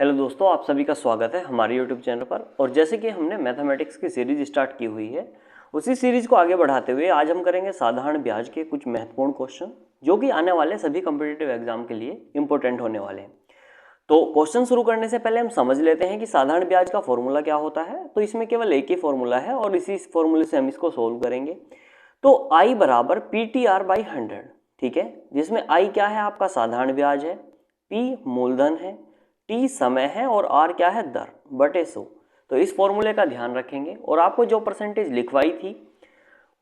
Hello दोस्तों, आप सभी का स्वागत है हमारे यूट्यूब चैनल पर। और जैसे कि हमने मैथमेटिक्स की सीरीज स्टार्ट की हुई है, उसी सीरीज को आगे बढ़ाते हुए आज हम करेंगे साधारण ब्याज के कुछ महत्वपूर्ण क्वेश्चन जो कि आने वाले सभी कॉम्पिटिटिव एग्जाम के लिए इंपॉर्टेंट होने वाले हैं। तो क्वेश्चन शुरू करने से पहले हम समझ लेते हैं कि साधारण ब्याज का फॉर्मूला क्या होता है। तो इसमें केवल एक ही फॉर्मूला है और इसी फॉर्मूले से हम इसको सोल्व करेंगे। तो आई बराबर PTR/100, ठीक है, जिसमें आई क्या है, आपका साधारण ब्याज है, पी मूलधन है, टी समय है और आर क्या है, दर बटे 100। तो इस फॉर्मूले का ध्यान रखेंगे और आपको जो परसेंटेज लिखवाई थी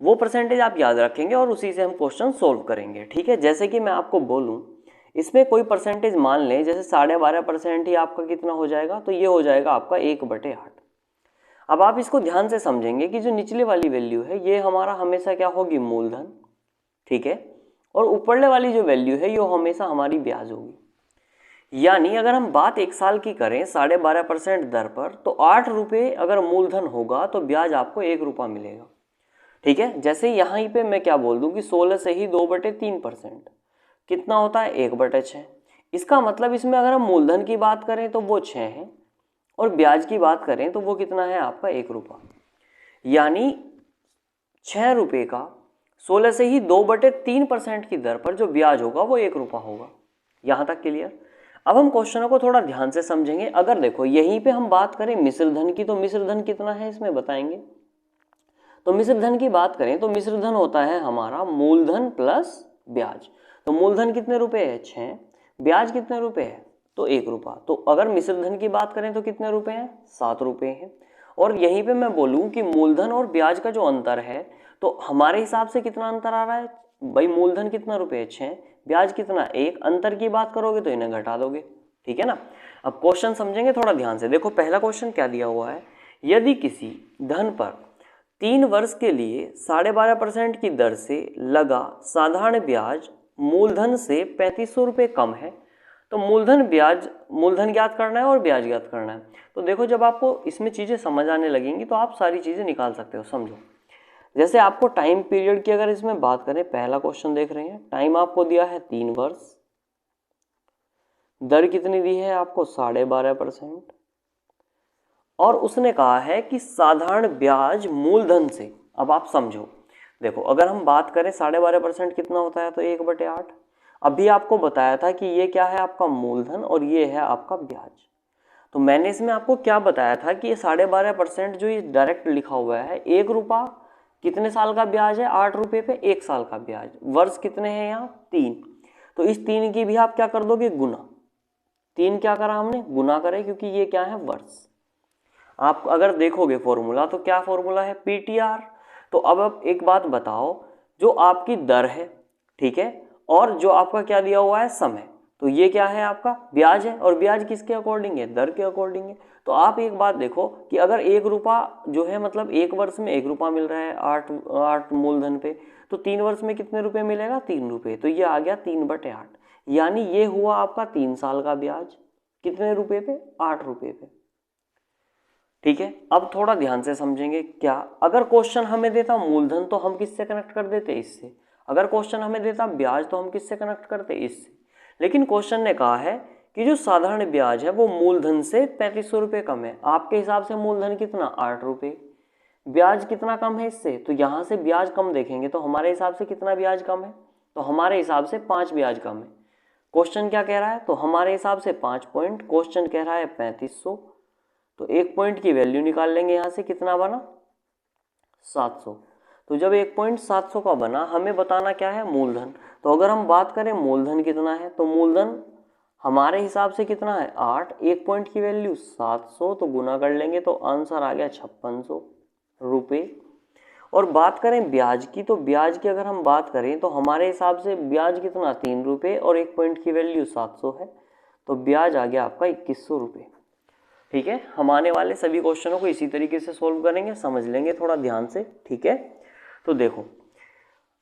वो परसेंटेज आप याद रखेंगे और उसी से हम क्वेश्चन सोल्व करेंगे, ठीक है। जैसे कि मैं आपको बोलूं, इसमें कोई परसेंटेज मान लें, जैसे 12.5% ही आपका कितना हो जाएगा, तो ये हो जाएगा आपका 1/8। अब आप इसको ध्यान से समझेंगे कि जो निचले वाली वैल्यू है ये हमारा हमेशा क्या होगी, मूलधन, ठीक है, और ऊपरले वाली जो वैल्यू है ये हमेशा हमारी ब्याज होगी। यानी अगर हम बात 1 साल की करें 12.5% दर पर, तो 8 रुपये अगर मूलधन होगा तो ब्याज आपको 1 रुपया मिलेगा, ठीक है। जैसे यहाँ पे मैं क्या बोल दूं कि 16 से ही 2/3% कितना होता है, 1/6। इसका मतलब इसमें अगर हम मूलधन की बात करें तो वो 6 है और ब्याज की बात करें तो वो कितना है आपका, 1 रुपया। यानी 6 रुपये का 16 से ही 2/3% की दर पर जो ब्याज होगा वो 1 रुपया होगा। यहाँ तक क्लियर। अब हम क्वेश्चनों को थोड़ा ध्यान से समझेंगे। अगर देखो यहीं पे हम बात करें मिश्र धन की, तो मिश्र धन कितना है इसमें बताएंगे। तो मिश्र धन की बात करें तो मिश्र धन होता है हमारा मूलधन प्लस ब्याज। तो मूलधन कितने रुपए है, 6, ब्याज कितने रुपए है, तो 1 रुपया। तो अगर मिश्र धन की बात करें तो कितने रुपए हैं, 7 रुपये हैं। और यहीं पे मैं बोलूं कि मूलधन और ब्याज का जो अंतर है, तो हमारे हिसाब से कितना अंतर आ रहा है भाई, मूलधन कितना रुपये, 6, ब्याज कितना, 1। अंतर की बात करोगे तो इन्हें घटा दोगे, ठीक है ना। अब क्वेश्चन समझेंगे थोड़ा ध्यान से। देखो पहला क्वेश्चन क्या दिया हुआ है, यदि किसी धन पर 3 वर्ष के लिए 12.5% की दर से लगा साधारण ब्याज मूलधन से 3500 रुपये कम है, तो मूलधन ज्ञात करना है और ब्याज ज्ञात करना है। तो देखो जब आपको इसमें चीज़ें समझ आने लगेंगी तो आप सारी चीज़ें निकाल सकते हो। समझो, जैसे आपको टाइम पीरियड की अगर इसमें बात करें, पहला क्वेश्चन देख रहे हैं, टाइम आपको दिया है 3 वर्ष, दर कितनी दी है आपको, 12.5%, और उसने कहा है कि साधारण ब्याज मूलधन से। अब आप समझो, देखो अगर हम बात करें 12.5% कितना होता है, तो 1/8। अभी आपको बताया था कि ये क्या है आपका मूलधन और ये है आपका ब्याज। तो मैंने इसमें आपको क्या बताया था कि ये 12.5% जो ये डायरेक्ट लिखा हुआ है, 1 रुपया कितने साल का ब्याज है, 8 रुपये पे 1 साल का ब्याज। वर्ष कितने हैं यहाँ, 3। तो इस 3 की भी आप क्या कर दोगे, गुना। 3 क्या करा हमने, गुना करे, क्योंकि ये क्या है, वर्ष। आप अगर देखोगे फॉर्मूला तो क्या फॉर्मूला है, PTR। तो अब आप एक बात बताओ, जो आपकी दर है, ठीक है, और जो आपका क्या दिया हुआ है, समय, तो ये क्या है आपका ब्याज है। और ब्याज किसके अकॉर्डिंग है, दर के अकॉर्डिंग है। तो आप एक बात देखो कि अगर 1 रुपया जो है, मतलब 1 वर्ष में 1 रुपया मिल रहा है 8 मूलधन पे, तो 3 वर्ष में कितने रुपए मिलेगा, 3 रुपये। तो ये आ गया 3/8। यानी ये हुआ आपका 3 साल का ब्याज, कितने रुपए पे, 8 रुपये पे, ठीक है। अब थोड़ा ध्यान से समझेंगे। क्या अगर क्वेश्चन हमें देता मूलधन तो हम किससे कनेक्ट कर देते, इससे। अगर क्वेश्चन हमें देता ब्याज तो हम किससे कनेक्ट करते, इससे। लेकिन क्वेश्चन ने कहा है कि जो साधारण ब्याज है वो मूलधन से 3500 रुपये कम है। आपके हिसाब से मूलधन कितना, 8 रुपये, ब्याज कितना कम है इससे, तो यहाँ से ब्याज कम देखेंगे तो हमारे हिसाब से कितना ब्याज कम है, तो हमारे हिसाब से 5 ब्याज कम है। क्वेश्चन क्या कह रहा है, तो हमारे हिसाब से 5 पॉइंट, क्वेश्चन कह रहा है 3500, तो 1 पॉइंट की वैल्यू निकाल लेंगे यहाँ से, कितना बना, 700। तो जब 1 पॉइंट 700 का बना, हमें बताना क्या है, मूलधन। तो अगर हम बात करें मूलधन कितना है, तो मूलधन हमारे हिसाब से कितना है, 8, 1 पॉइंट की वैल्यू 700, तो गुना कर लेंगे तो आंसर आ गया 5600 रुपये। और बात करें ब्याज की, तो ब्याज की अगर हम बात करें तो हमारे हिसाब से ब्याज कितना, 3 रुपये, और 1 पॉइंट की वैल्यू 700 है, तो ब्याज आ गया आपका 2100 रुपये, ठीक है। हम आने वाले सभी क्वेश्चनों को इसी तरीके से सोल्व करेंगे, समझ लेंगे थोड़ा ध्यान से, ठीक है। तो देखो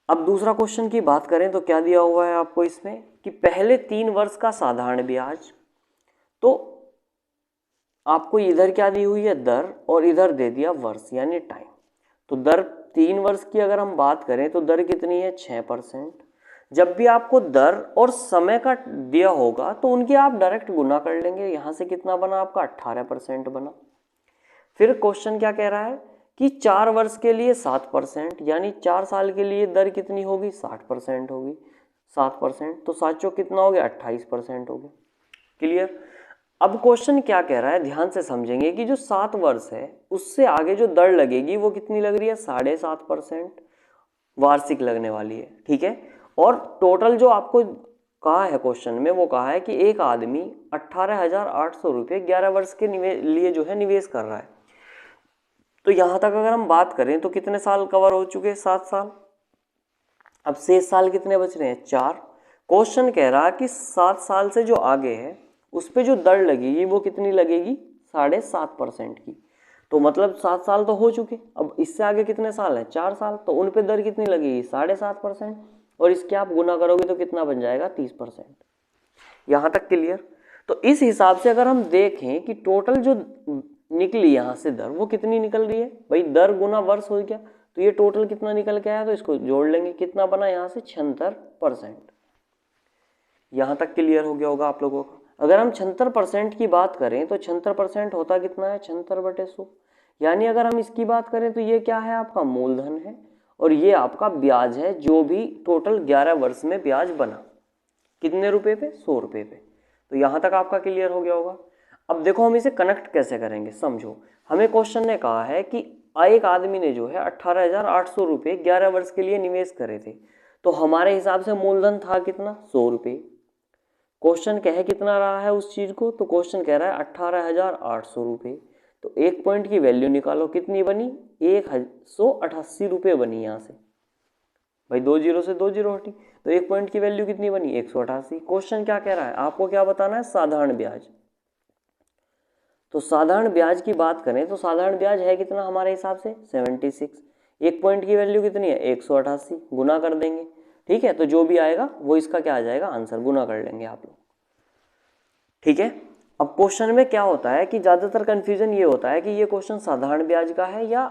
अब दूसरा क्वेश्चन की बात करें तो क्या दिया हुआ है आपको इसमें कि पहले 3 वर्ष का साधारण ब्याज, तो आपको इधर क्या दी हुई है, दर, और इधर दे दिया वर्ष यानी टाइम। तो दर 3 वर्ष की अगर हम बात करें तो दर कितनी है, 6%, जब भी आपको दर और समय का दिया होगा तो उनकी आप डायरेक्ट गुना कर लेंगे। यहाँ से कितना बना आपका 18% बना। फिर क्वेश्चन क्या कह रहा है कि 4 वर्ष के लिए 7%, यानी 4 साल के लिए दर कितनी होगी 60% होगी। 7% तो 7 चौक कितना हो गया 28% हो गया। क्लियर। अब क्वेश्चन क्या कह रहा है, ध्यान से समझेंगे कि जो 7 वर्ष है उससे आगे जो दर लगेगी वो कितनी लग रही है 7.5% वार्षिक लगने वाली है। ठीक है। और टोटल जो आपको कहा है क्वेश्चन में वो कहा है कि एक आदमी 18,800 रुपये 11 वर्ष के लिए जो है निवेश कर रहा है। तो यहां तक अगर हम बात करें तो कितने साल कवर हो चुके हैं 7 साल। अब शेष साल कितने बच रहे हैं 4। क्वेश्चन कह रहा है कि 7 साल से जो आगे है उस पे जो दर लगेगी वो कितनी लगेगी 7.5% की। तो मतलब 7 साल तो हो चुके, अब इससे आगे कितने साल हैं 4 साल, तो उन पे दर कितनी लगेगी 7.5%। और इसके आप गुना करोगे तो कितना बन जाएगा 30%। यहाँ तक क्लियर। तो इस हिसाब से अगर हम देखें कि टोटल जो निकली यहाँ से दर वो कितनी निकल रही है, भाई दर गुना वर्ष हो गया तो ये टोटल कितना निकल के आया, तो इसको जोड़ लेंगे, कितना बना यहाँ से 76%। यहाँ तक क्लियर हो गया होगा आप लोगों को। अगर हम 76% की बात करें तो 76% होता कितना है 76/100, यानी अगर हम इसकी बात करें तो ये क्या है आपका मूलधन है और ये आपका ब्याज है जो भी टोटल 11 वर्ष में ब्याज बना। कितने रुपए पे 100 रुपये पे। तो यहाँ तक आपका क्लियर हो गया होगा। अब देखो हम इसे कनेक्ट कैसे करेंगे, समझो। हमें क्वेश्चन ने कहा है कि एक आदमी ने जो है 18,800 रुपये 11 वर्ष के लिए निवेश करे थे, तो हमारे हिसाब से मूलधन था कितना 100 रुपये। क्वेश्चन कहे कितना रहा है उस चीज को, तो क्वेश्चन कह रहा है 18,800 रुपये। तो एक पॉइंट की वैल्यू निकालो, कितनी बनी 188 रुपये बनी। यहाँ से भाई 2 जीरो से 2 जीरो हटी, तो एक पॉइंट की वैल्यू कितनी बनी 188। क्वेश्चन क्या कह रहा है, आपको क्या बताना है साधारण ब्याज। तो साधारण ब्याज की बात करें तो साधारण ब्याज है कितना हमारे हिसाब से 76। एक पॉइंट की वैल्यू कितनी है 188, गुना कर देंगे। ठीक है, तो जो भी आएगा वो इसका क्या आ जाएगा आंसर, गुना कर लेंगे आप लोग। ठीक है। अब क्वेश्चन में क्या होता है कि ज्यादातर कंफ्यूजन ये होता है कि ये क्वेश्चन साधारण ब्याज का है या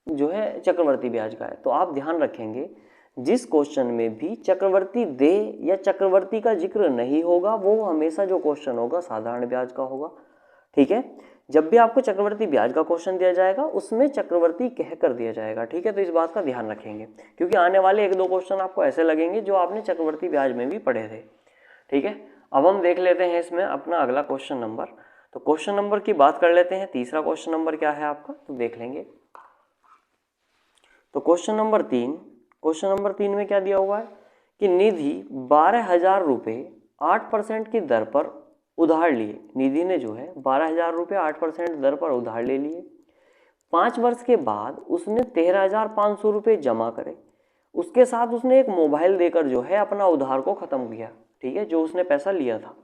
जो है चक्रवर्ती ब्याज का है। तो आप ध्यान रखेंगे जिस क्वेश्चन में भी चक्रवर्ती दे या चक्रवर्ती का जिक्र नहीं होगा वो हमेशा जो क्वेश्चन होगा साधारण ब्याज का होगा। ठीक है। जब भी आपको चक्रवर्ती ब्याज का क्वेश्चन दिया जाएगा उसमें चक्रवर्ती कह कर दिया जाएगा। ठीक है, तो इस बात का ध्यान रखेंगे क्योंकि आने वाले 1-2 क्वेश्चन आपको ऐसे लगेंगे जो आपने चक्रवर्ती ब्याज में भी पढ़े थे। ठीक है। अब हम देख लेते हैं इसमें अपना अगला क्वेश्चन नंबर। तो क्वेश्चन नंबर की बात कर लेते हैं। तीसरा क्वेश्चन नंबर क्या है आपका, तो देख लेंगे। तो क्वेश्चन नंबर 3 में क्या दिया हुआ है कि निधि 12,000 रुपये 8% की दर पर उधार लिए। निधि ने जो है 12,000 रुपये 8% दर पर उधार ले लिए। 5 वर्ष के बाद उसने 13,500 रुपये जमा करे। उसके साथ उसने एक मोबाइल देकर जो है अपना उधार को खत्म किया। ठीक है, जो उसने पैसा लिया था।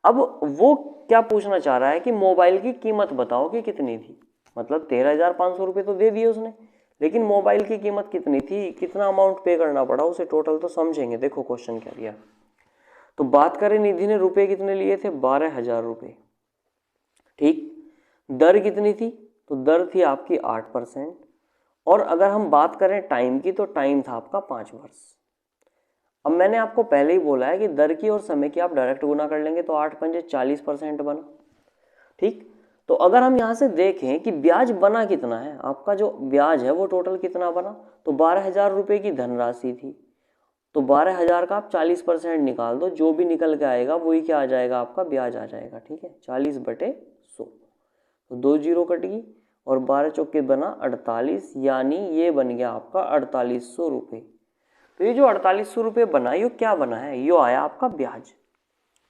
अब वो क्या पूछना चाह रहा है कि मोबाइल की कीमत बताओ कि कितनी थी। मतलब 13,500 रुपये तो दे दिए उसने, लेकिन मोबाइल की कीमत कितनी थी, कितना अमाउंट पे करना पड़ा उसे टोटल, तो समझेंगे। देखो क्वेश्चन क्या दिया। तो बात करें निधि ने रुपए कितने लिए थे 12,000 रुपये। ठीक, दर कितनी थी, तो दर थी आपकी 8%। और अगर हम बात करें टाइम की तो टाइम था आपका 5 वर्ष। अब मैंने आपको पहले ही बोला है कि दर की और समय की आप डायरेक्ट गुना कर लेंगे तो 8×5 40% बना। ठीक, तो अगर हम यहाँ से देखें कि ब्याज बना कितना है, आपका जो ब्याज है वो टोटल कितना बना, तो 12,000 रुपये की धनराशि थी। तो 12,000 का आप 40% निकाल दो, जो भी निकल के आएगा वही क्या आ जाएगा आपका ब्याज आ जाएगा। ठीक है, 40/100। तो 2 जीरो कट गई और 12 चौके बना 48, यानी ये बन गया आपका 4800 रुपये। तो ये जो 4800 रुपये बना ये क्या बना है, ये आया आपका ब्याज।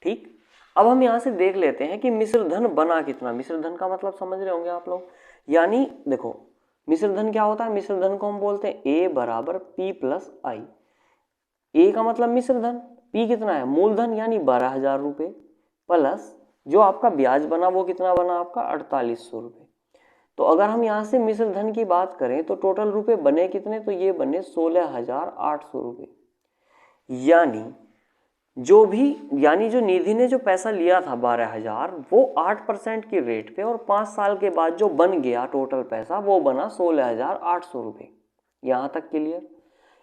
ठीक, अब हम यहाँ से देख लेते हैं कि मिश्र धन बना कितना। मिश्र धन का मतलब समझ रहे होंगे आप लोग, यानी देखो मिश्र धन क्या होता है, मिश्र धन को हम बोलते हैं A = P+I। ए का मतलब मिश्र धन, पी कितना है मूलधन यानी 12,000 रुपये, प्लस जो आपका ब्याज बना वो कितना बना आपका 4800 रुपये। तो अगर हम यहाँ से मिश्र धन की बात करें तो टोटल रुपए बने कितने, तो ये बने 16,800 रुपये। यानी जो निधि ने जो पैसा लिया था 12,000 वो 8% की रेट पे, और 5 साल के बाद जो बन गया टोटल पैसा वो बना 16,800 रुपये। यहाँ तक क्लियर।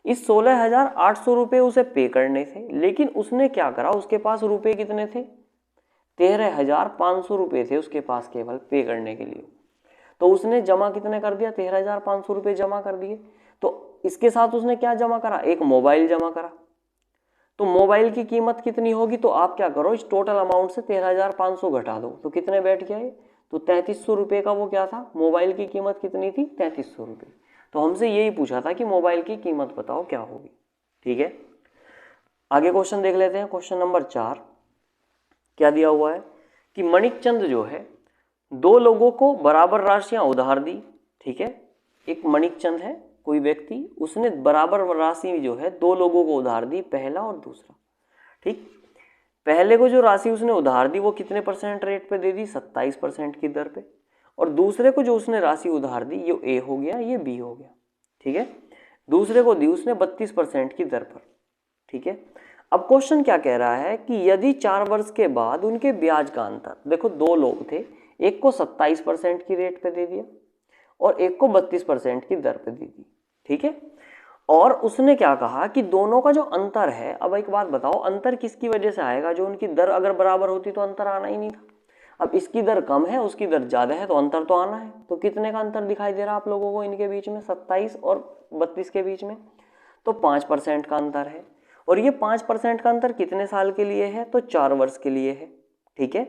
इस 16,800 रुपये उसे पे करने थे, लेकिन उसने क्या करा, उसके पास रुपए कितने थे, 13,500 रुपये थे उसके पास केवल पे करने के लिए। तो उसने जमा कितने कर दिया, 13,500 रुपये जमा कर दिए। तो इसके साथ उसने क्या जमा करा, एक मोबाइल जमा करा। तो मोबाइल की कीमत कितनी होगी, तो आप क्या करो, इस टोटल अमाउंट से 13,500 घटा दो, तो कितने बैठ गया ये, तो 3,300 रुपये का वो क्या था, मोबाइल की कीमत कितनी थी, 3,300 रुपये। तो हमसे यही पूछा था कि मोबाइल की कीमत बताओ क्या होगी। ठीक है, आगे क्वेश्चन देख लेते हैं। क्वेश्चन नंबर 4 क्या दिया हुआ है कि मणिकचंद जो है 2 लोगों को बराबर राशियां उधार दी। ठीक है, एक मणिकचंद है कोई व्यक्ति, उसने बराबर राशि जो है 2 लोगों को उधार दी, पहला और दूसरा। ठीक, पहले को जो राशि उसने उधार दी वो कितने परसेंट रेट पे दे दी, 27% की दर पे। और दूसरे को जो उसने राशि उधार दी, ये ए हो गया, ये बी हो गया। ठीक है, दूसरे को दी उसने 32% की दर पर। ठीक है, अब क्वेश्चन क्या कह रहा है कि यदि 4 वर्ष के बाद उनके ब्याज का अंतर, देखो 2 लोग थे, एक को 27% की रेट पे दे दिया और एक को 32% की दर पे दे दी। ठीक है, और उसने क्या कहा कि दोनों का जो अंतर है, अब एक बात बताओ, अंतर किसकी वजह से आएगा, जो उनकी दर अगर बराबर होती तो अंतर आना ही नहीं था। अब इसकी दर कम है, उसकी दर ज्यादा है, तो अंतर तो आना है। तो कितने का अंतर दिखाई दे रहा है आप लोगों को इनके बीच में, 27 और 32 के बीच में, तो 5% का अंतर है। और ये 5% का अंतर कितने साल के लिए है, तो 4 वर्ष के लिए है। ठीक है,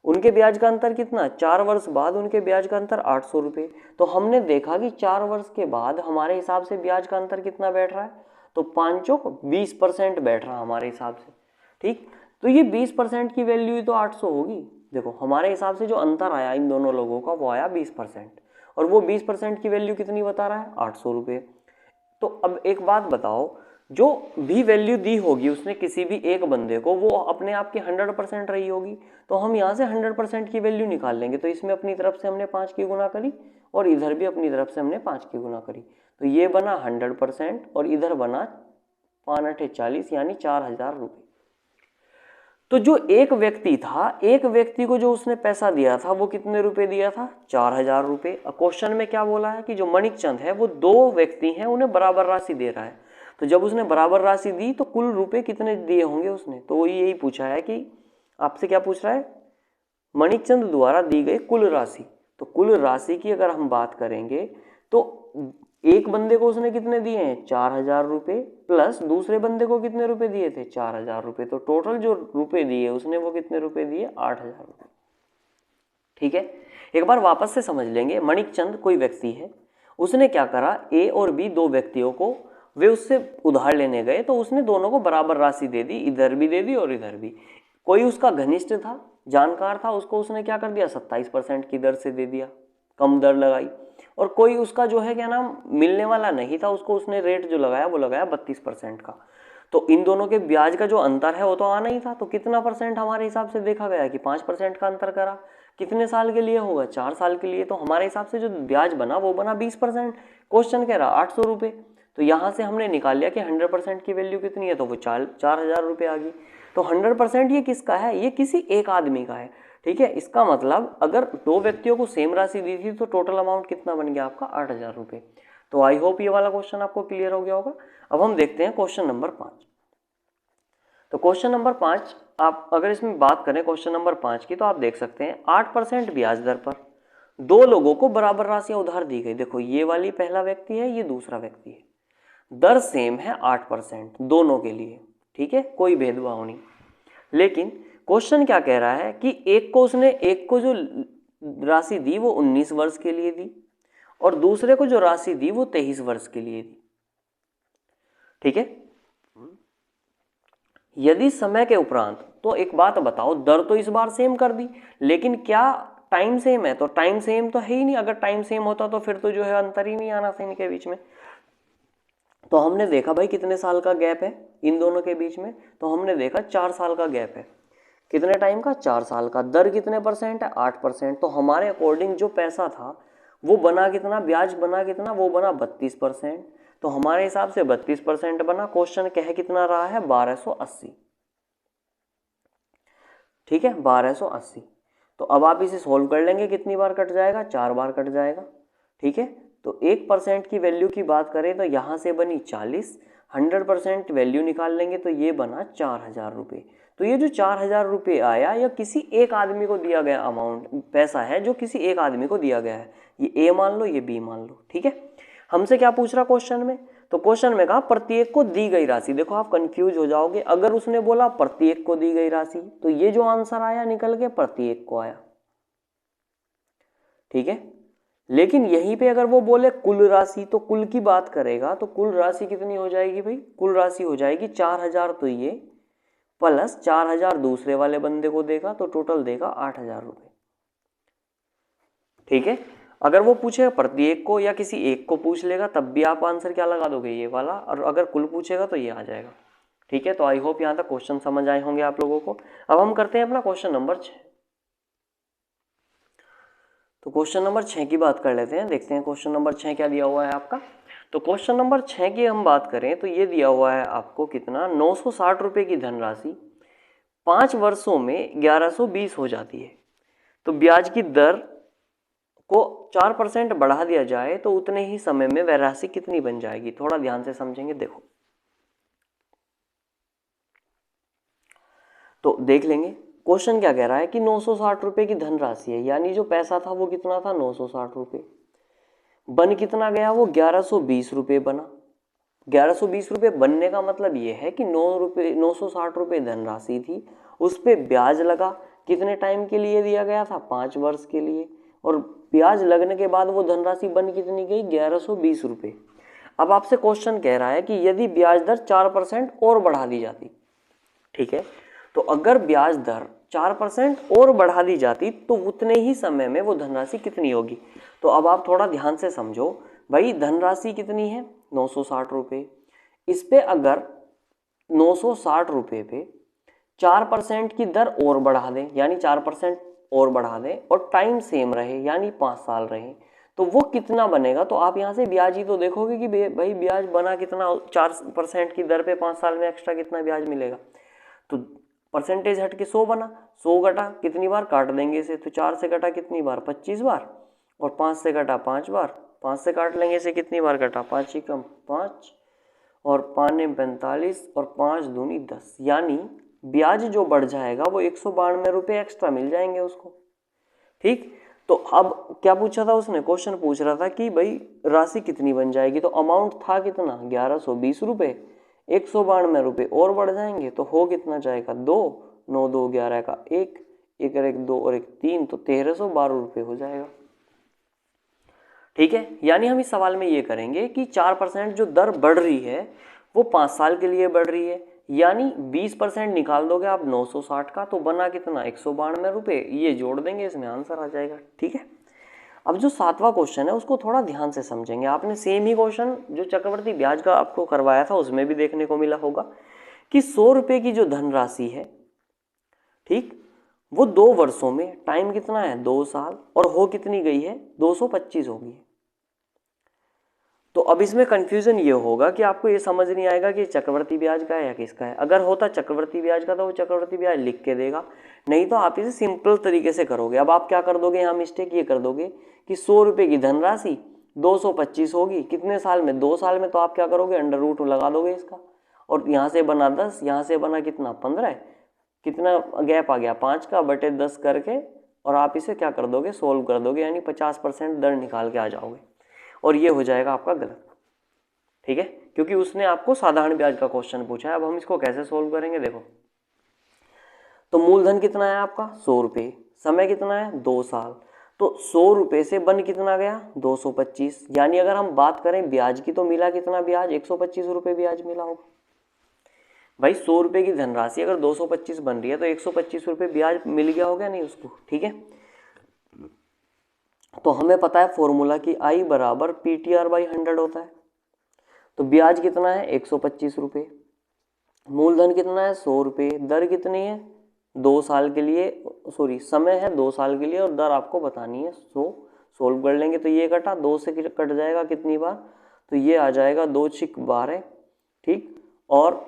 उनके ब्याज का अंतर कितना, 4 वर्ष बाद उनके ब्याज का अंतर 800 रुपये। तो हमने देखा कि 4 वर्ष के बाद हमारे हिसाब से ब्याज का अंतर कितना बैठ रहा है, तो 5 चौक 20% बैठ रहा हमारे हिसाब से। ठीक, तो ये 20% की वैल्यू तो 800 होगी। देखो हमारे हिसाब से जो अंतर आया इन दोनों लोगों का वो आया 20%, और वो 20% की वैल्यू कितनी बता रहा है, 800 रुपये। तो अब एक बात बताओ, जो भी वैल्यू दी होगी उसने किसी भी एक बंदे को, वो अपने आप की 100% रही होगी। तो हम यहाँ से 100% की वैल्यू निकाल लेंगे। तो इसमें अपनी तरफ से हमने 5 की गुना करी और इधर भी अपनी तरफ से हमने 5 की गुना करी, तो ये बना 100% और इधर बना 5×8=40 यानी 4,000 रुपये। तो जो एक व्यक्ति था, एक व्यक्ति को जो उसने पैसा दिया था वो कितने रुपए दिया था, 4,000 रुपये। क्वेश्चन में क्या बोला है कि जो मणिकचंद है वो 2 व्यक्ति हैं, उन्हें बराबर राशि दे रहा है। तो जब उसने बराबर राशि दी तो कुल रुपए कितने दिए होंगे उसने, तो यही पूछा है कि आपसे क्या पूछ रहा है, मणिकचंद द्वारा दी गई कुल राशि। तो कुल राशि की अगर हम बात करेंगे तो एक बंदे को उसने कितने दिए हैं, 4,000 रुपये, प्लस दूसरे बंदे को कितने रुपए दिए थे, 4,000 रुपये। तो टोटल जो रुपए दिए उसने वो कितने रुपए दिए, 8,000 रुपये। ठीक है, एक बार वापस से समझ लेंगे। मणिकचंद कोई व्यक्ति है, उसने क्या करा, ए और बी 2 व्यक्तियों को वे उससे उधार लेने गए, तो उसने दोनों को बराबर राशि दे दी, इधर भी दे दी और इधर भी। कोई उसका घनिष्ठ था, जानकार था, उसको उसने क्या कर दिया, 27% की दर से दे दिया, कम दर लगाई। और कोई उसका जो है क्या नाम मिलने वाला नहीं था, उसको उसने रेट जो लगाया वो लगाया 32% का। तो इन दोनों के ब्याज का जो अंतर है वो तो आना ही था। तो कितना परसेंट हमारे हिसाब से देखा गया कि 5% का अंतर करा। कितने साल के लिए होगा, 4 साल के लिए। तो हमारे हिसाब से जो ब्याज बना वो बना 20%। क्वेश्चन कह रहा 800 रुपये, तो यहाँ से हमने निकाल लिया कि 100% की वैल्यू कितनी है, तो वो 4,000 रुपये आ गई। तो 100% ये किसका है, ये किसी एक आदमी का है। ठीक है, इसका मतलब अगर 2 व्यक्तियों को सेम राशि दी थी तो टोटल अमाउंट कितना बन गया आपका, 8,000 रुपये। तो आई होप ये वाला क्वेश्चन आपको क्लियर हो गया होगा। अब हम देखते हैं क्वेश्चन नंबर 5। तो क्वेश्चन नंबर 5, आप अगर इसमें बात करें क्वेश्चन नंबर 5 की, तो आप देख सकते हैं 8% ब्याज दर पर 2 लोगों को बराबर राशियां उधार दी गई। देखो ये वाली पहला व्यक्ति है, ये दूसरा व्यक्ति है, दर सेम है 8% दोनों के लिए। ठीक है, कोई भेदभाव नहीं। लेकिन क्वेश्चन क्या कह रहा है कि एक को जो राशि दी वो 19 वर्ष के लिए दी और दूसरे को जो राशि दी वो 23 वर्ष के लिए दी। ठीक है, यदि समय के उपरांत, तो एक बात बताओ, दर तो इस बार सेम कर दी, लेकिन क्या टाइम सेम है, तो टाइम सेम तो है ही नहीं। अगर टाइम सेम होता तो फिर तो जो है अंतर ही नहीं आना था इनके बीच में। तो हमने देखा भाई कितने साल का गैप है इन दोनों के बीच में, तो हमने देखा 4 साल का गैप है। कितने टाइम का, 4 साल का। दर कितने परसेंट है, 8%। तो हमारे अकॉर्डिंग जो पैसा था वो बना कितना, ब्याज बना कितना, वो बना 32%। तो हमारे हिसाब से 32% बना। क्वेश्चन कह कितना रहा है, 1280। ठीक है, 1280। तो अब आप इसे सोल्व कर लेंगे, कितनी बार कट जाएगा, 4 बार कट जाएगा। ठीक है, तो 1% की वैल्यू की बात करें तो यहाँ से बनी 40, 100% वैल्यू निकाल लेंगे तो ये बना 4,000 रुपये। तो ये जो 4,000 रुपये आया या किसी एक आदमी को दिया गया अमाउंट पैसा है जो किसी एक आदमी को दिया गया है। ये ए मान लो, ये बी मान लो, ठीक है। हमसे क्या पूछ रहा क्वेश्चन में, तो क्वेश्चन में कहा प्रत्येक को दी गई राशि। देखो आप कंफ्यूज हो जाओगे, अगर उसने बोला प्रत्येक को दी गई राशि तो ये जो आंसर आया निकल के प्रत्येक को आया, ठीक है। लेकिन यहीं पे अगर वो बोले कुल राशि तो कुल की बात करेगा तो कुल राशि कितनी हो जाएगी भाई, कुल राशि हो जाएगी 4,000 तो ये प्लस 4,000 दूसरे वाले बंदे को देगा तो टोटल देगा 8,000 रुपये, ठीक है। अगर वो पूछेगा प्रत्येक को या किसी एक को पूछ लेगा तब भी आप आंसर क्या लगा दोगे, ये वाला, और अगर कुल पूछेगा तो ये आ जाएगा, ठीक है। तो आई होप यहाँ तक क्वेश्चन समझ आए होंगे आप लोगों को। अब हम करते हैं अपना क्वेश्चन नंबर 6। तो क्वेश्चन नंबर 6 की बात कर लेते हैं, देखते हैं क्वेश्चन नंबर 6 क्या दिया हुआ है आपका। तो क्वेश्चन नंबर 6 की हम बात करें तो ये दिया हुआ है आपको कितना, 960 रुपये की धनराशि 5 वर्षों में 1120 हो जाती है। तो ब्याज की दर को 4% बढ़ा दिया जाए तो उतने ही समय में वह राशि कितनी बन जाएगी। थोड़ा ध्यान से समझेंगे, देखो तो देख लेंगे क्वेश्चन क्या कह रहा है कि 960 रुपये की धनराशि है, यानी जो पैसा था वो कितना था 960 रुपये, बन कितना गया वो 1120 रुपये बना। 1120 रुपये बनने का मतलब ये है कि 960 रुपये धनराशि थी, उस पर ब्याज लगा, कितने टाइम के लिए दिया गया था 5 वर्ष के लिए, और ब्याज लगने के बाद वो धनराशि बन कितनी गई 1120 रुपये। अब आपसे क्वेश्चन कह रहा है कि यदि ब्याज दर 4% और बढ़ा दी जाती, ठीक है, तो अगर ब्याज दर 4% और बढ़ा दी जाती तो उतने ही समय में वो धनराशि कितनी होगी। तो अब आप थोड़ा ध्यान से समझो भाई, धनराशि कितनी है 960 रुपये, इस पे अगर 960 रुपये पे 4% की दर और बढ़ा दें, यानी 4% और बढ़ा दें और टाइम सेम रहे यानी 5 साल रहे, तो वो कितना बनेगा। तो आप यहाँ से ब्याज ही तो देखोगे कि भाई ब्याज बना कितना, 4% की दर पे 5 साल में एक्स्ट्रा कितना ब्याज मिलेगा। तो परसेंटेज हट के 100 बना, 100 घटा कितनी बार काट देंगे इसे, तो 4 से घटा कितनी बार 25 बार, और 5 से घटा 5 बार, 5 से काट लेंगे इसे कितनी बार घटा, 5 ही कम 5 और 5 45 और 5 दूनी 10, यानी ब्याज जो बढ़ जाएगा वो 192 रुपये एक्स्ट्रा मिल जाएंगे उसको, ठीक। तो अब क्या पूछा था उसने, क्वेश्चन पूछ रहा था कि भाई राशि कितनी बन जाएगी। तो अमाउंट था कितना 1120 रुपये, 192 रुपये और बढ़ जाएंगे तो हो कितना जाएगा 2, 9 2 11 का 1, 1 1 2 और 1 3, तो 1312 रुपये हो जाएगा, ठीक है। यानी हम इस सवाल में ये करेंगे कि 4% जो दर बढ़ रही है वो 5 साल के लिए बढ़ रही है, यानी 20% निकाल दोगे आप 960 का तो बना कितना 192 रुपये, ये जोड़ देंगे इसमें आंसर आ जाएगा, ठीक है। अब जो 7वां क्वेश्चन है उसको थोड़ा ध्यान से समझेंगे। आपने सेम ही क्वेश्चन जो चक्रवर्ती ब्याज का आपको करवाया था उसमें भी देखने को मिला होगा कि 100 रुपये की जो धनराशि है, ठीक, वो 2 वर्षों में, टाइम कितना है 2 साल, और हो कितनी गई है 225 होगी। तो अब इसमें कंफ्यूजन ये होगा कि आपको ये समझ नहीं आएगा कि चक्रवर्ती ब्याज का है या किसका है। अगर होता चक्रवर्ती ब्याज का तो वो चक्रवर्ती ब्याज लिख के देगा, नहीं तो आप इसे सिंपल तरीके से करोगे। अब आप क्या कर दोगे, यहाँ मिस्टेक ये कर दोगे कि 100 रुपये की धनराशि 225 होगी कितने साल में, 2 साल में, तो आप क्या करोगे अंडर रूट लगा दोगे इसका, और यहाँ से बना 10, यहाँ से बना कितना 15, कितना गैप आ गया 5 का बटे 10 करके, और आप इसे क्या कर दोगे सोल्व कर दोगे, यानी 50% दर निकाल के आ जाओगे, और ये हो जाएगा आपका गलत, ठीक है, क्योंकि उसने आपको साधारण ब्याज का क्वेश्चन पूछा है। अब हम इसको कैसे सोल्व करेंगे, देखो तो मूलधन कितना है आपका 100 रुपये, समय कितना है 2 साल, तो 100 रुपये से बन कितना गया 225, यानी अगर हम बात करें ब्याज की तो मिला कितना ब्याज 125 रुपये ब्याज मिला होगा। भाई 100 रुपये की धनराशि अगर 225 बन रही है तो 125 रुपये ब्याज मिल गया होगा नहीं उसको, ठीक है। तो हमें पता है फॉर्मूला कि I बराबर PTR/100 होता है। तो ब्याज कितना है 125 रुपये, मूलधन कितना है 100 रुपये, दर कितनी है 2 साल के लिए, सॉरी समय है 2 साल के लिए, और दर आपको बतानी है 100। सोल्व कर लेंगे तो ये कटा 2 से कट जाएगा कितनी बार, तो ये आ जाएगा 2 6 12, ठीक, और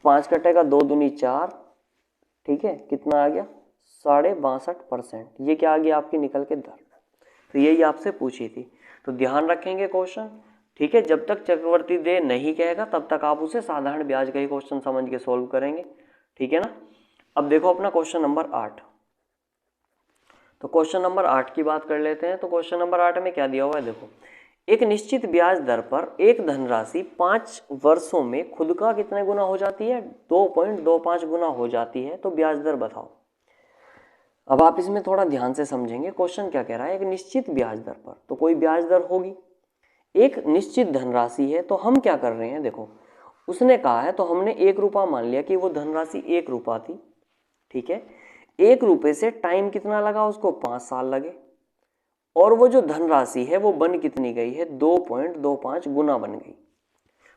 5 कटेगा 2 दूनी 4, ठीक है, कितना आ गया 62.5%। ये क्या आ गया आपकी निकल के दर। तो यही आपसे पूछी थी, तो ध्यान रखेंगे क्वेश्चन ठीक है, जब तक चक्रवर्ती देय नहीं कहेगा तब तक आप उसे साधारण ब्याज का ही क्वेश्चन समझ के सोल्व करेंगे, ठीक है ना। अब देखो अपना क्वेश्चन नंबर 8। तो क्वेश्चन नंबर 8 की बात कर लेते हैं। तो क्वेश्चन नंबर 8 में क्या दिया हुआ है, देखो, एक निश्चित ब्याज दर पर एक धनराशि 5 वर्षों में खुद का कितने गुना हो जाती है, 2.25 गुना हो जाती है, तो ब्याज दर बताओ। अब आप इसमें थोड़ा ध्यान से समझेंगे, क्वेश्चन क्या कह रहा है, एक निश्चित ब्याज दर पर, तो कोई ब्याज दर होगी, एक निश्चित धनराशि है, तो हम क्या कर रहे हैं, देखो उसने कहा है तो हमने 1 रुपया मान लिया कि वो धनराशि 1 रुपया थी, ठीक है। 1 रुपये से टाइम कितना लगा उसको, 5 साल लगे, और वो जो धनराशि है वो बन कितनी गई है, 2.25 गुना बन गई।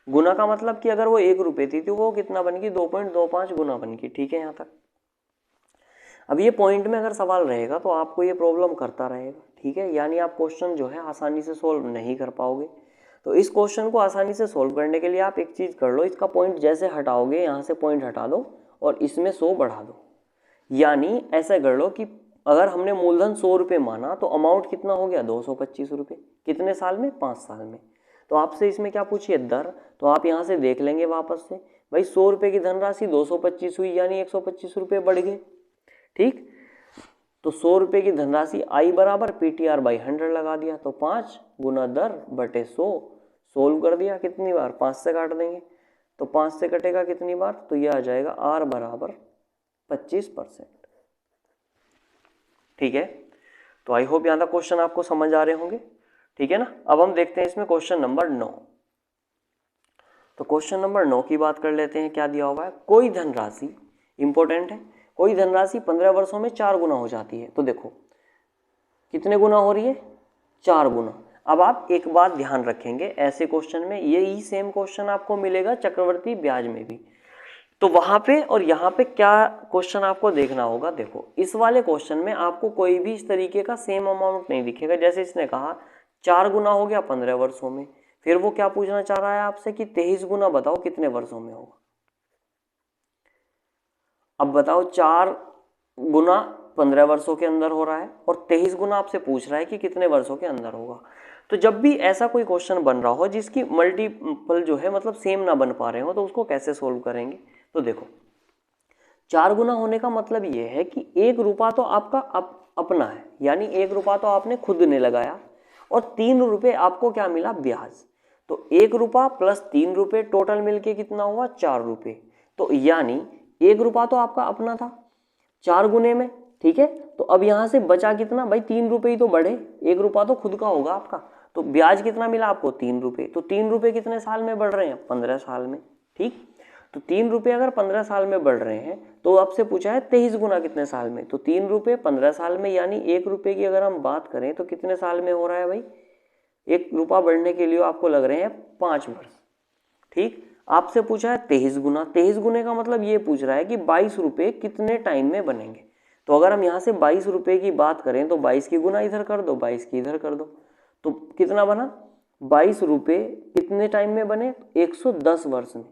गुना का मतलब कि अगर वो 1 रुपये थी तो वो कितना बन गई, 2.25 गुना बन गई, ठीक है यहाँ तक। अब ये पॉइंट में अगर सवाल रहेगा तो आपको ये प्रॉब्लम करता रहेगा, ठीक है, यानी आप क्वेश्चन जो है आसानी से सोल्व नहीं कर पाओगे। तो इस क्वेश्चन को आसानी से सोल्व करने के लिए आप एक चीज़ कर लो, इसका पॉइंट जैसे हटाओगे यहाँ से पॉइंट हटा दो और इसमें 100 बढ़ा दो। यानी ऐसे कर लो कि अगर हमने मूलधन 100 रुपये माना तो अमाउंट कितना हो गया, 225 रुपये, कितने साल में, 5 साल में। तो आपसे इसमें क्या पूछिए, दर, तो आप यहाँ से देख लेंगे वापस से, भाई 100 रुपये की धनराशि 225 हुई, यानी 125 रुपये बढ़ गए, ठीक। तो 100 रुपये की धनराशि आई बराबर PTR/100 लगा दिया, तो 5 गुना दर बटे 100, सोल्व कर दिया, कितनी बार, 5 से काट देंगे, तो 5 से कटेगा कितनी बार, तो यह आ जाएगा R बराबर 25%, ठीक है। तो आई होप यहाँ तक क्वेश्चन आपको समझ आ रहे होंगे, ठीक है ना। अब हम देखते हैं इसमें क्वेश्चन नंबर 9। तो क्वेश्चन नंबर 9 की बात कर लेते हैं, क्या दिया हुआ है, कोई धनराशि, इंपॉर्टेंट है, कोई धनराशि 15 वर्षों में 4 गुना हो जाती है। तो देखो कितने गुना हो रही है, 4 गुना। अब आप एक बात ध्यान रखेंगे, ऐसे क्वेश्चन में यही सेम क्वेश्चन आपको मिलेगा चक्रवर्ती ब्याज में भी। तो वहां पे और यहाँ पे क्या क्वेश्चन आपको देखना होगा, देखो इस वाले क्वेश्चन में आपको कोई भी इस तरीके का सेम अमाउंट नहीं दिखेगा। जैसे इसने कहा 4 गुना हो गया 15 वर्षों में, फिर वो क्या पूछना चाह रहा है आपसे कि 23 गुना बताओ कितने वर्षों में होगा। अब बताओ 4 गुना 15 वर्षों के अंदर हो रहा है और 23 गुना आपसे पूछ रहा है कि कितने वर्षों के अंदर होगा। तो जब भी ऐसा कोई क्वेश्चन बन रहा हो जिसकी मल्टीपल जो है मतलब सेम ना बन पा रहे हो, तो उसको कैसे सोल्व करेंगे। तो देखो 4 गुना होने का मतलब ये है कि 1 रुपया तो आपका अपना है, यानी 1 रुपया तो आपने खुद ने लगाया और 3 रुपये आपको क्या मिला, ब्याज। तो 1 रुपया प्लस 3 रुपये टोटल मिलके कितना हुआ, 4 रुपये। तो यानी 1 रुपया तो आपका अपना था 4 गुने में, ठीक है। तो अब यहाँ से बचा कितना भाई, 3 रुपये ही तो बढ़े, 1 रुपया तो खुद का होगा आपका। तो ब्याज कितना मिला आपको, 3 रुपये। तो 3 रुपये कितने साल में बढ़ रहे हैं, 15 साल में, ठीक। तो 3 रुपये अगर 15 साल में बढ़ रहे हैं तो आपसे पूछा है 23 गुना कितने साल में। तो 3 रुपये 15 साल में, यानी 1 रुपये की अगर हम बात करें तो कितने साल में हो रहा है भाई, 1 रुपया बढ़ने के लिए आपको लग रहे हैं 5 वर्ष, ठीक। आपसे पूछा है 23 गुना, 23 गुने का मतलब ये पूछ रहा है कि 22 रुपये कितने टाइम में बनेंगे। तो अगर हम यहाँ से 22 रुपये की बात करें तो 22 की गुना इधर कर दो, 22 की इधर कर दो, तो कितना बना, 22 रुपये कितने टाइम में बने, 110 वर्ष में।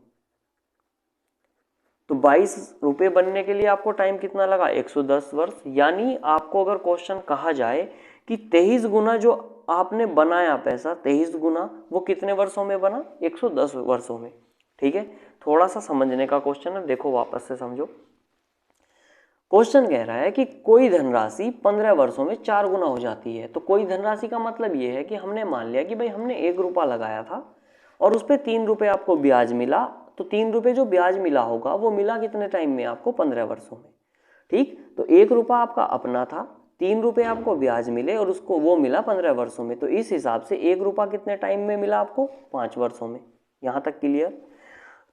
तो 22 रुपये बनने के लिए आपको टाइम कितना लगा, 110 वर्ष। यानी आपको अगर क्वेश्चन कहा जाए कि 23 गुना जो आपने बनाया पैसा, 23 गुना वो कितने वर्षों में बना, 110 वर्षों में, ठीक है। थोड़ा सा समझने का क्वेश्चन है, देखो वापस से समझो। क्वेश्चन कह रहा है कि कोई धनराशि 15 वर्षों में 4 गुना हो जाती है। तो कोई धनराशि का मतलब ये है कि हमने मान लिया कि भाई हमने 1 रुपया लगाया था और उस पर 3 रुपये आपको ब्याज मिला। तो 3 रुपये जो ब्याज मिला होगा वो मिला कितने टाइम में आपको, 15 वर्षों में, ठीक। तो 1 रुपया आपका अपना था, 3 रुपये आपको ब्याज मिले और उसको वो मिला 15 वर्षों में। तो इस हिसाब से 1 रुपया कितने टाइम में मिला आपको, 5 वर्षों में। यहाँ तक क्लियर।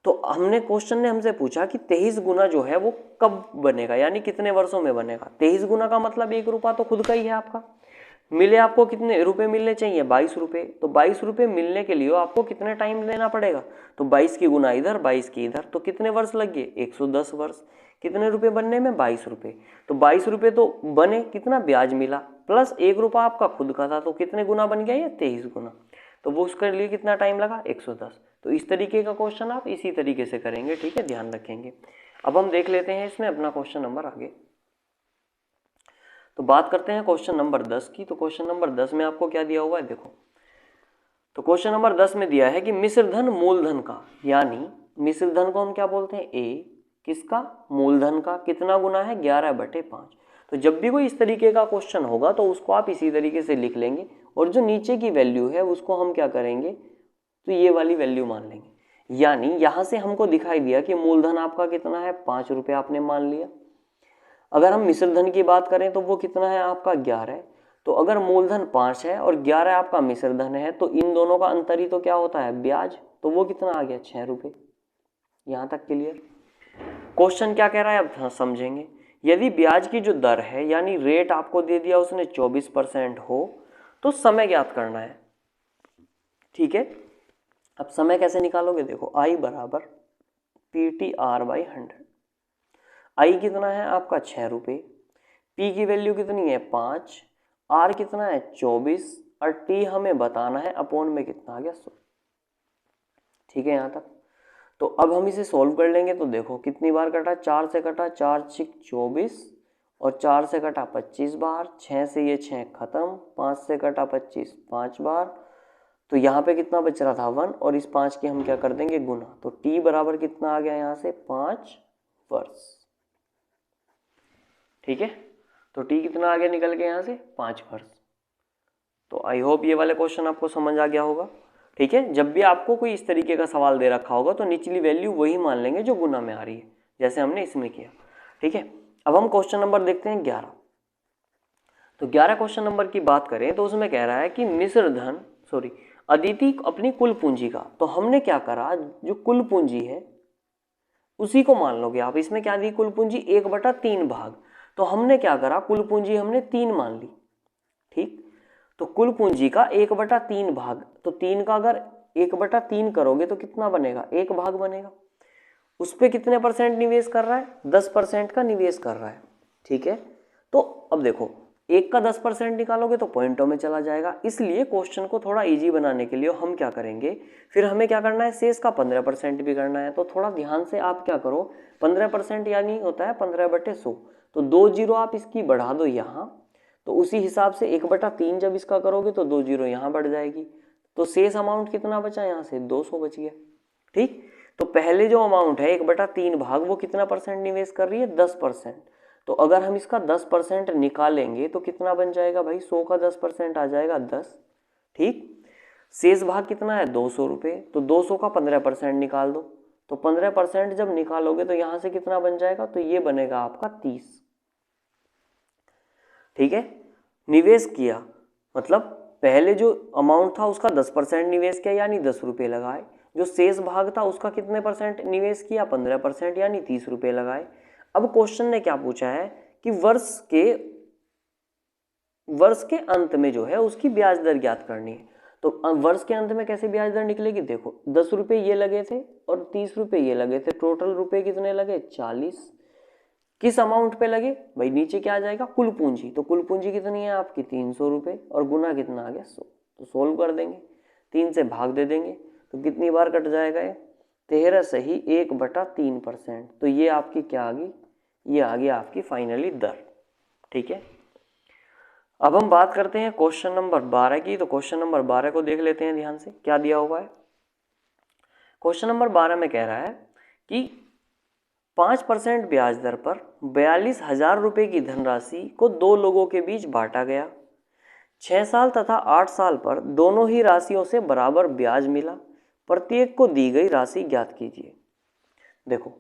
तो हमने क्वेश्चन ने हमसे पूछा कि 23 गुना जो है वो कब बनेगा, यानी कितने वर्षों में बनेगा। 23 गुना का मतलब 1 रुपया तो खुद का ही है आपका। मिले आपको कितने रुपए मिलने चाहिए, 22 रुपये। तो 22 रुपये मिलने के लिए आपको कितने टाइम देना पड़ेगा, तो 22 की गुना इधर, 22 की इधर, तो कितने वर्ष लग गए, 110 वर्ष। कितने रुपए बनने में, 22 रुपये। तो 22 रुपये तो बने, कितना ब्याज मिला, प्लस 1 रुपया आपका खुद का था, तो कितने गुना बन गया ये, 23 गुना। तो वो उसके लिए कितना टाइम लगा, 110। तो इस तरीके का क्वेश्चन आप इसी तरीके से करेंगे, ठीक है, ध्यान रखेंगे। अब हम देख लेते हैं इसमें अपना क्वेश्चन नंबर आगे। तो बात करते हैं क्वेश्चन नंबर 10 की। तो क्वेश्चन नंबर 10 में आपको क्या दिया हुआ है, देखो तो क्वेश्चन नंबर 10 में दिया है कि मिश्रधन मूलधन का, यानी मिश्रधन को हम क्या बोलते हैं, ए, किसका, मूलधन का, कितना गुना है, 11/5। तो जब भी कोई इस तरीके का क्वेश्चन होगा तो उसको आप इसी तरीके से लिख लेंगे, और जो नीचे की वैल्यू है उसको हम क्या करेंगे, तो ये वाली वैल्यू मान लेंगे। यानी यहां से हमको दिखाई दिया कि मूलधन आपका कितना है, 5 रुपये आपने मान लिया। अगर हम मिश्रधन की बात करें तो वो कितना है आपका, 11। तो अगर मूलधन 5 है और 11 आपका मिश्रधन है, तो इन दोनों का अंतर ही तो क्या होता है, ब्याज। तो वो कितना आ गया, 6 रुपये। यहां तक क्लियर। क्वेश्चन क्या कह रहा है अब समझेंगे। यदि ब्याज की जो दर है, यानी रेट आपको दे दिया उसने 24% हो, तो समय ज्ञात करना है। ठीक है, अब समय कैसे निकालोगे, देखो I बराबर PTR/100। I कितना है आपका, 6 रुपये, P की वैल्यू कितनी है, 5, R कितना है, 24, और T हमें बताना है अपॉन में कितना आ गया, 100। ठीक है यहाँ तक। तो अब हम इसे सॉल्व कर लेंगे। तो देखो कितनी बार कटा, 4 से कटा, 4 6 24, और 4 से कटा 25 बार, 6 से ये 6 खत्म, 5 से कटा 25 5 बार। तो यहाँ पे कितना बच रहा था, 1, और इस 5 की हम क्या कर देंगे, गुना। तो T बराबर कितना आ गया यहाँ से, 5 वर्ष। ठीक है, तो T कितना आ गया निकल के यहाँ से, 5 वर्ष। तो आई होप ये वाले क्वेश्चन आपको समझ आ गया होगा। ठीक है, जब भी आपको कोई इस तरीके का सवाल दे रखा होगा तो निचली वैल्यू वही मान लेंगे जो गुना में आ रही है, जैसे हमने इसमें किया। ठीक है, अब हम क्वेश्चन नंबर देखते हैं 11। तो 11 क्वेश्चन नंबर की बात करें तो उसमें कह रहा है कि मिश्रधन अदिति अपनी कुल पूंजी का। तो हमने क्या करा, जो कुल पूंजी है उसी को मान लोगे आप। इसमें क्या दी, कुल पूंजी 1/3 भाग। तो हमने क्या करा, कुल पूंजी हमने 3 मान ली। ठीक, तो कुल पूंजी का 1/3 भाग, तो 3 का अगर 1/3 करोगे तो कितना बनेगा, 1 भाग बनेगा। उस पर कितने परसेंट निवेश कर रहा है, 10% का निवेश कर रहा है। ठीक है, तो अब देखो 1 का 10% निकालोगे तो पॉइंटों में चला जाएगा। इसलिए क्वेश्चन को थोड़ा इजी बनाने के लिए हम क्या करेंगे, फिर हमें क्या करना है, शेष का 15% भी करना है। तो थोड़ा ध्यान से आप क्या करो, 15% यानी होता है 15/100। तो 2 जीरो आप इसकी बढ़ा दो यहाँ, तो उसी हिसाब से 1/3 जब इसका करोगे तो 2 जीरो यहाँ बढ़ जाएगी। तो शेष अमाउंट कितना बचा यहाँ से, 200 बच गया। ठीक, तो पहले जो अमाउंट है 1/3 भाग, वो कितना परसेंट निवेश कर रही है, 10%। तो अगर हम इसका 10% निकालेंगे तो कितना बन जाएगा भाई, 100 का 10% आ जाएगा 10। ठीक, शेष भाग कितना है, 200 रुपये। तो 200 का 15% निकाल दो। तो 15% जब निकालोगे तो यहाँ से कितना बन जाएगा, तो ये बनेगा आपका 30। ठीक है, निवेश किया मतलब पहले जो अमाउंट था उसका 10% निवेश किया, यानी 10 रुपये लगाए। जो शेष भाग था उसका कितने परसेंट निवेश किया, 15%, यानी 30 रुपये लगाए। अब क्वेश्चन ने क्या पूछा है कि वर्ष के अंत में जो है उसकी ब्याज दर ज्ञात करनी है। तो वर्ष के अंत में कैसे ब्याज दर निकलेगी, देखो 10 रुपये ये लगे थे और 30 रुपये ये लगे थे, टोटल रुपये कितने लगे, 40। किस अमाउंट पे लगे भाई, नीचे क्या आ जाएगा, कुल पूंजी। तो कुल पूंजी कितनी है आपकी, 300 रुपये, और गुना कितना आ गया, 100। तो सोल्व कर देंगे, 3 से भाग दे देंगे, तो कितनी बार कट जाएगा ये, 13 सही 1/3%। तो ये आपकी क्या आ गई, ये आ गई आपकी फाइनली दर। ठीक है, अब हम बात करते हैं क्वेश्चन नंबर 12 की। तो क्वेश्चन नंबर 12 को देख लेते हैं ध्यान से, क्या दिया हुआ है। क्वेश्चन नंबर 12 में कह रहा है कि 5% ब्याज दर पर 42,000 रुपये की धनराशि को 2 लोगों के बीच बांटा गया। 6 साल तथा 8 साल पर दोनों ही राशियों से बराबर ब्याज मिला। प्रत्येक को दी गई राशि ज्ञात कीजिए। देखो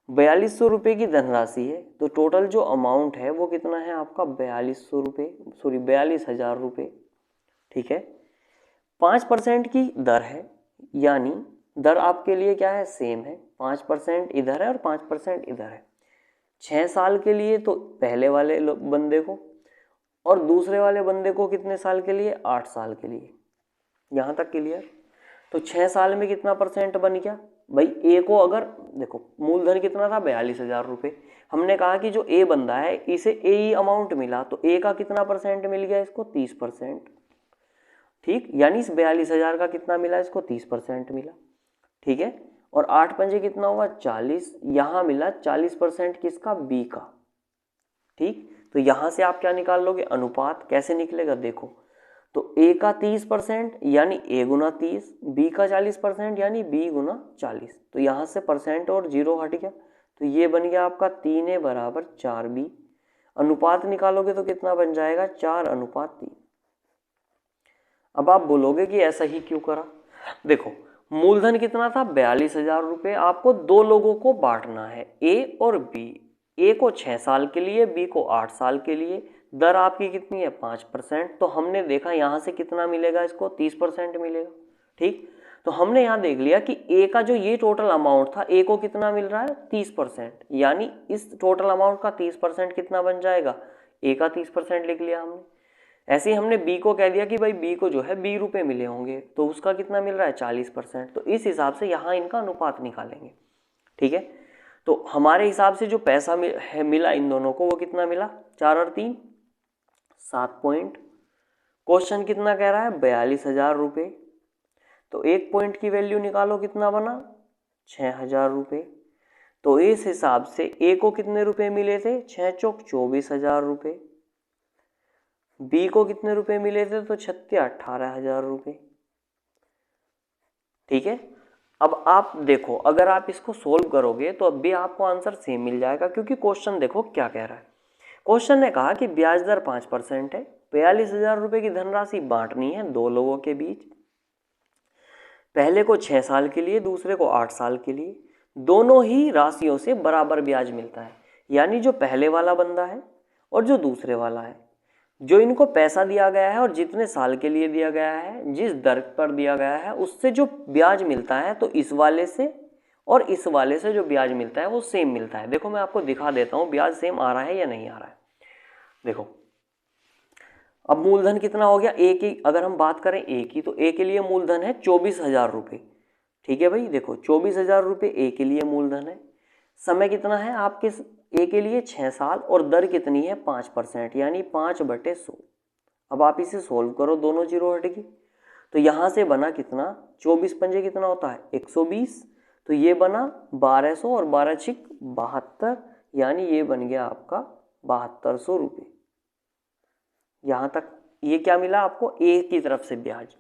4200 रुपये की धनराशि है, तो टोटल जो अमाउंट है वो कितना है आपका, 42,000 रुपये। ठीक है, 5% की दर है, यानी दर आपके लिए क्या है, सेम है। 5% इधर है और 5% इधर है। 6 साल के लिए तो पहले वाले बंदे को, और दूसरे वाले बंदे को कितने साल के लिए, 8 साल के लिए। यहाँ तक क्लियर। तो 6 साल में कितना परसेंट बन गया भाई, ए को अगर देखो मूलधन कितना था, 42,000 रुपये। हमने कहा कि जो ए बंदा है इसे ए ही अमाउंट मिला, तो ए का कितना परसेंट मिल गया इसको, 30%। ठीक, यानी इस 42,000 का कितना मिला इसको, 30% मिला। ठीक है, और 8 पंजे कितना हुआ, 40। यहाँ मिला 40% किसका, बी का। ठीक, तो यहाँ से आप क्या निकाल लोगे, अनुपात। कैसे निकलेगा, देखो तो ए का 30% यानी ए गुना 30, बी का 40% यानी बी गुना 40। तो यहाँ से परसेंट और जीरो हट गया, तो ये बन गया आपका 3A बराबर 4B। अनुपात निकालोगे तो कितना बन जाएगा 4:3। अब आप बोलोगे कि ऐसा ही क्यों करा। देखो मूलधन कितना था 42,000 रुपये, आपको दो लोगों को बांटना है ए और बी। ए को 6 साल के लिए, बी को 8 साल के लिए। दर आपकी कितनी है 5%। तो हमने देखा यहाँ से कितना मिलेगा, इसको 30% मिलेगा। ठीक, तो हमने यहाँ देख लिया कि ए का जो ये टोटल अमाउंट था, ए को कितना मिल रहा है 30%, यानी इस टोटल अमाउंट का 30% कितना बन जाएगा, ए का 30% लिख लिया हमने। ऐसे ही हमने बी को कह दिया कि भाई बी को जो है 20 रुपये मिले होंगे, तो उसका कितना मिल रहा है 40%। तो इस हिसाब से यहाँ इनका अनुपात निकालेंगे। ठीक है, तो हमारे हिसाब से जो पैसा मिला इन दोनों को, वो कितना मिला 4 और 3 7 पॉइंट। क्वेश्चन कितना कह रहा है 42,000 रुपये। तो एक पॉइंट की वैल्यू निकालो, कितना बना 6,000 रुपये। तो इस हिसाब से ए को कितने रुपए मिले थे 6 चौक 24,000 रुपये। बी को कितने रुपए मिले थे तो 18,000 रुपये। ठीक है, अब आप देखो अगर आप इसको सोल्व करोगे तो अब भी आपको आंसर सेम मिल जाएगा, क्योंकि क्वेश्चन देखो क्या कह रहा है। क्वेश्चन ने कहा कि ब्याज दर 5% है, 42,000 रुपये की धनराशि बांटनी है दो लोगों के बीच। पहले को 6 साल के लिए, दूसरे को 8 साल के लिए। दोनों ही राशियों से बराबर ब्याज मिलता है, यानी जो पहले वाला बंदा है और जो दूसरे वाला है, जो इनको पैसा दिया गया है और जितने साल के लिए दिया गया है, जिस दर पर दिया गया है, उससे जो ब्याज मिलता है, तो इस वाले से और इस वाले से जो ब्याज मिलता है वो सेम मिलता है। देखो मैं आपको दिखा देता हूँ ब्याज सेम आ रहा है या नहीं आ रहा है। देखो अब मूलधन कितना हो गया ए की, अगर हम बात करें ए की, तो ए के लिए मूलधन है 24,000 रुपये। ठीक है भाई, देखो 24,000 रुपये ए के लिए मूलधन है। समय कितना है आपके ए के लिए 6 साल, और दर कितनी है 5%, यानी 5/100। अब आप इसे सोल्व करो, दोनों जीरो हटेगी, तो यहाँ से बना कितना 24 पंजे कितना होता है 120। तो ये बना 1200 और 12 छिक 72, यानी ये बन गया आपका 7200 रुपये। यहाँ तक ये क्या मिला आपको ए की तरफ से ब्याज।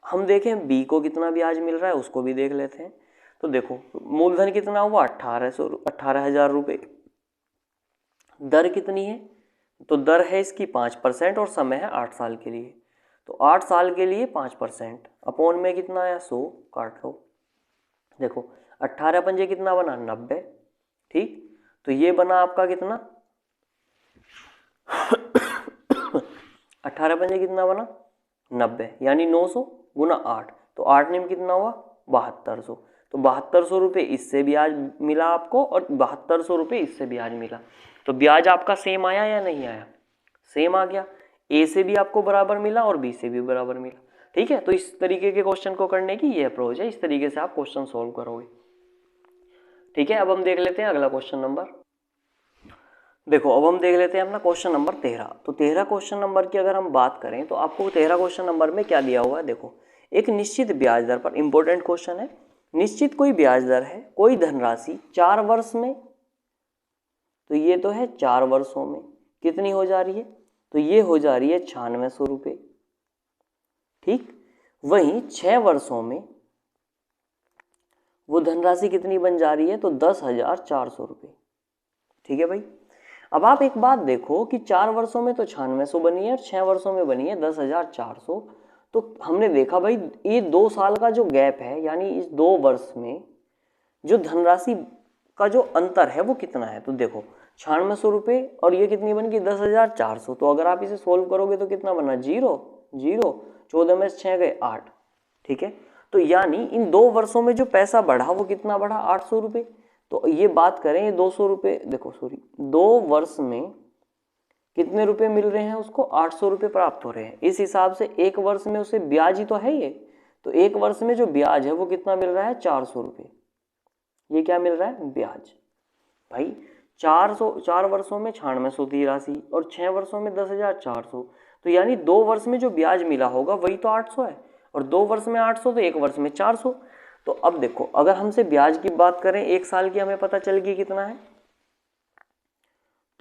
हम देखें बी को कितना ब्याज मिल रहा है, उसको भी देख लेते हैं। तो देखो मूलधन कितना हुआ 18,000 रुपये। दर कितनी है, तो दर है इसकी 5% और समय है 8 साल के लिए। तो 8 साल के लिए 5% अपॉन में कितना आया 100, काट लो। देखो 18 पंजे कितना बना 90। ठीक, तो ये बना आपका कितना 18 पंजे कितना बना 90, यानी 900 गुना 8, तो 8 निम कितना हुआ 7200। तो 7200 रुपये इससे ब्याज मिला आपको और 7200 रुपये इससे ब्याज मिला। तो ब्याज आपका सेम आया या नहीं आया, सेम आ गया। ए से भी आपको बराबर मिला और बी से भी बराबर मिला। ठीक है, तो इस तरीके के क्वेश्चन को करने की ये अप्रोच है, इस तरीके से आप क्वेश्चन सोल्व करोगे। ठीक है, अब हम देख लेते हैं अगला क्वेश्चन नंबर। देखो अब हम देख लेते हैं अपना क्वेश्चन नंबर 13। तो 13 क्वेश्चन नंबर की अगर हम बात करें तो आपको 13 क्वेश्चन नंबर में क्या दिया हुआ है। देखो एक निश्चित ब्याज दर पर, इंपॉर्टेंट क्वेश्चन है, निश्चित कोई ब्याज दर है, कोई धनराशि 4 वर्ष में, तो ये तो है 4 वर्षों में कितनी हो जा रही है, तो ये हो जा रही है 9600 रुपये। ठीक, वहीं 6 वर्षों में वो धनराशि कितनी बन जा रही है, तो 10,400 रुपये। ठीक है भाई, अब आप एक बात देखो कि 4 वर्षों में तो 9600 बनी है और 6 वर्षों में बनी है 10,400। तो हमने देखा भाई ये 2 साल का जो गैप है, यानी इस 2 वर्ष में जो धनराशि का जो अंतर है वो कितना है। तो देखो 9600 रुपये और ये कितनी बन गई 10,400। तो अगर आप इसे सोल्व करोगे तो कितना बना 0 0, 14 में 6 गए 8। ठीक है, तो यानी इन 2 वर्षों में जो पैसा बढ़ा वो कितना बढ़ा 800 रुपये। तो ये बात करें ये 200 रुपये, देखो सॉरी 2 वर्ष में कितने रुपए मिल रहे हैं उसको 800 रुपये प्राप्त हो रहे हैं। इस हिसाब से एक वर्ष में उसे ब्याज ही तो है ये, तो एक वर्ष में जो ब्याज है वो कितना मिल रहा है 400 रुपये। ये क्या मिल रहा है ब्याज भाई। 4 वर्षों में 9600 थी राशि और 6 वर्षों में 10,400, तो यानी 2 वर्ष में जो ब्याज मिला होगा वही तो 800 है, और 2 वर्ष में 800 तो एक वर्ष में 400। तो अब देखो अगर हमसे ब्याज की बात करें 1 साल की, हमें पता चल गई कितना है।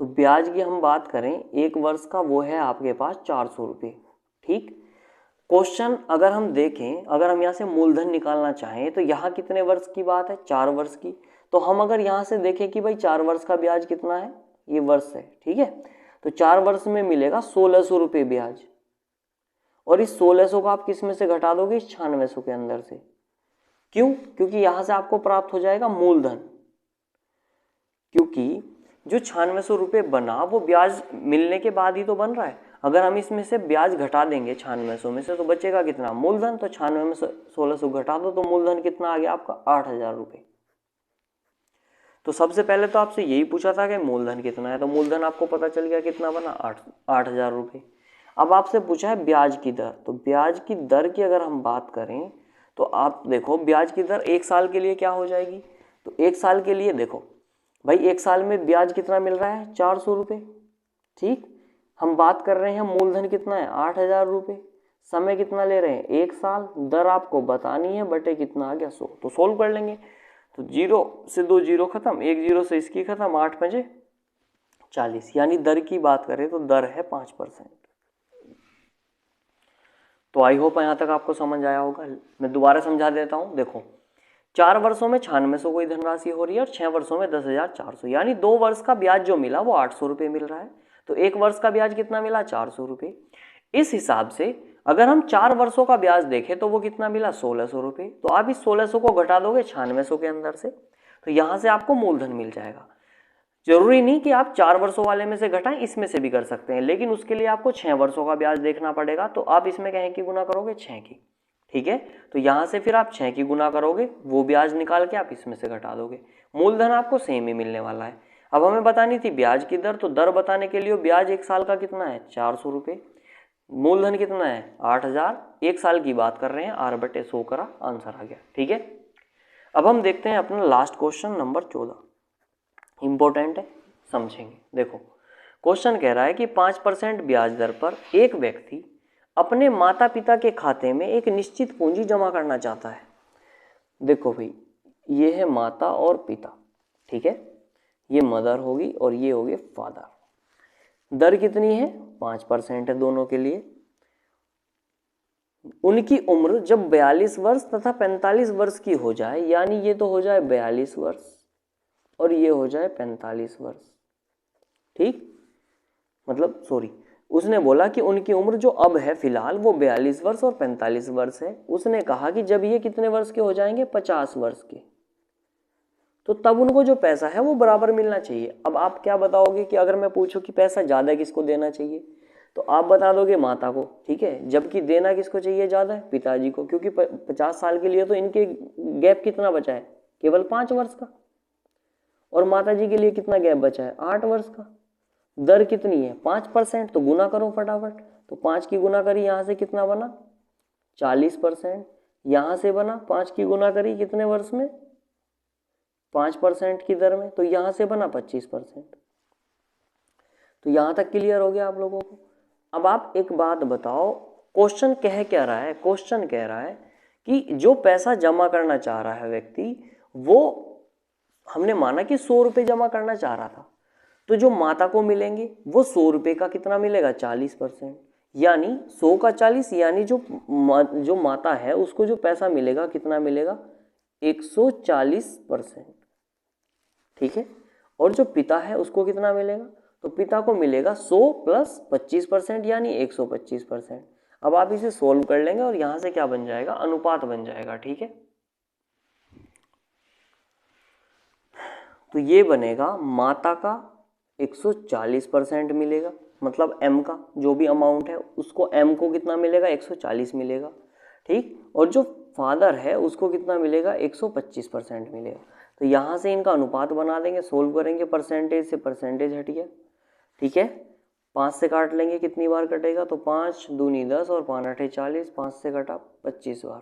तो ब्याज की हम बात करें 1 वर्ष का, वो है आपके पास 400 रुपये। ठीक, क्वेश्चन अगर हम देखें, अगर हम यहाँ से मूलधन निकालना चाहें तो यहाँ कितने वर्ष की बात है, 4 वर्ष की। तो हम अगर यहाँ से देखें कि भाई 4 वर्ष का ब्याज कितना है, ये वर्ष है, ठीक है। तो 4 वर्ष में मिलेगा 1600 रुपये ब्याज, और इस 1600 को आप किस में से घटा दोगे, इस 9600 के अंदर से। क्यों? क्योंकि यहाँ से आपको प्राप्त हो जाएगा मूलधन, क्योंकि जो 9600 रुपये बना वो ब्याज मिलने के बाद ही तो बन रहा है। अगर हम इसमें से ब्याज घटा देंगे 9600 में से तो बचेगा कितना, मूलधन। तो 96 में से 1600 घटा दो तो मूलधन कितना आ गया आपका, 8000 रुपये। तो सबसे पहले तो आपसे यही पूछा था कि मूलधन कितना है, तो मूलधन आपको पता चल गया कितना बना, 8000 रुपये। अब आपसे पूछा है ब्याज की दर, तो ब्याज की दर की अगर हम बात करें तो आप देखो ब्याज की दर 1 साल के लिए क्या हो जाएगी। तो 1 साल के लिए देखो भाई, 1 साल में ब्याज कितना मिल रहा है, 400 रुपये, ठीक। हम बात कर रहे हैं मूलधन कितना है, 8000 रुपये। समय कितना ले रहे हैं, 1 साल। दर आपको बतानी है, बटे कितना आ गया, 100। तो सोल्व कर लेंगे। तो 0 से 2 जीरो खत्म, 1 जीरो से इसकी खत्म, 8 पंजे 40। यानी दर की बात करें तो दर है 5%। तो आई होप यहाँ तक आपको समझ आया होगा। मैं दोबारा समझा देता हूँ। देखो 4 वर्षों में 9600 कोई धनराशि हो रही है और 6 वर्षों में 10,400, यानी 2 वर्ष का ब्याज जो मिला वो 800 रुपये मिल रहा है। तो 1 वर्ष का ब्याज कितना मिला, 400 रुपये। इस हिसाब से अगर हम 4 वर्षों का ब्याज देखें तो वो कितना मिला, 1600 रुपये। तो आप इस 1600 को घटा दोगे 9600 के अंदर से, तो यहाँ से आपको मूलधन मिल जाएगा। जरूरी नहीं कि आप 4 वर्षों वाले में से घटाएं, इसमें से भी कर सकते हैं, लेकिन उसके लिए आपको 6 वर्षों का ब्याज देखना पड़ेगा। तो आप इसमें कहें कि गुना करोगे 6 की, ठीक है। तो यहाँ से फिर आप 6 की गुना करोगे, वो ब्याज निकाल के आप इसमें से घटा दोगे, मूलधन आपको सेम ही मिलने वाला है। अब हमें बतानी थी ब्याज की दर, तो दर बताने के लिए ब्याज 1 साल का कितना है, 400 रुपये। मूलधन कितना है, 8000। 1 साल की बात कर रहे हैं, r/100 करा, आंसर आ गया, ठीक है। अब हम देखते हैं अपना लास्ट क्वेश्चन नंबर 14, इंपॉर्टेंट है, समझेंगे। देखो क्वेश्चन कह रहा है कि 5% ब्याज दर पर एक व्यक्ति अपने माता पिता के खाते में एक निश्चित पूंजी जमा करना चाहता है। देखो भाई, ये है माता और पिता, ठीक है, ये मदर होगी और ये होगी फादर। दर कितनी है, 5% है दोनों के लिए। उनकी उम्र जब 42 वर्ष तथा 45 वर्ष की हो जाए, यानी ये तो हो जाए 42 वर्ष और ये हो जाए 45 वर्ष, ठीक। मतलब सॉरी, उसने बोला कि उनकी उम्र जो अब है फिलहाल वो 42 वर्ष और 45 वर्ष है। उसने कहा कि जब ये कितने वर्ष के हो जाएंगे, 50 वर्ष के, तो तब उनको जो पैसा है वो बराबर मिलना चाहिए। अब आप क्या बताओगे कि अगर मैं पूछूं कि पैसा ज़्यादा किसको देना चाहिए, तो आप बता दोगे माता को, ठीक है। जबकि देना किसको चाहिए ज़्यादा है, पिताजी को, क्योंकि 50 साल के लिए तो इनके गैप कितना बचा है, केवल 5 वर्ष का। और माता जी के लिए कितना गैप बचा है, 8 वर्ष का। दर कितनी है, 5%। तो गुना करो फटाफट। तो 5 की गुना करी, यहाँ से कितना बना, 40%। यहाँ से बना 5 की गुना करी कितने वर्ष में, 5% की दर में, तो यहाँ से बना 25%। तो यहाँ तक क्लियर हो गया आप लोगों को। अब आप एक बात बताओ, क्वेश्चन कह क्या रहा है, क्वेश्चन कह रहा है कि जो पैसा जमा करना चाह रहा है व्यक्ति, वो हमने माना कि 100 रुपये जमा करना चाह रहा था, तो जो माता को मिलेंगे वो 100 रुपये का कितना मिलेगा, 40%। यानी 100 का 40, यानी जो माता है उसको जो पैसा मिलेगा कितना मिलेगा, 140%, ठीक है। और जो पिता है उसको कितना मिलेगा, तो पिता को मिलेगा 100 प्लस 25%, यानी 125%। अब आप इसे सोल्व कर लेंगे और यहाँ से क्या बन जाएगा, अनुपात बन जाएगा, ठीक है। तो ये बनेगा माता का 140% मिलेगा, मतलब m का जो भी अमाउंट है उसको m को कितना मिलेगा, 140 मिलेगा, ठीक। और जो फादर है उसको कितना मिलेगा, 125% मिलेगा। तो यहाँ से इनका अनुपात बना देंगे, सोल्व करेंगे, परसेंटेज से परसेंटेज हट गया, ठीक है। 5 से काट लेंगे, कितनी बार कटेगा, तो 5 दूनी 10 और 5 8 40, 5 से कटा 25 बार।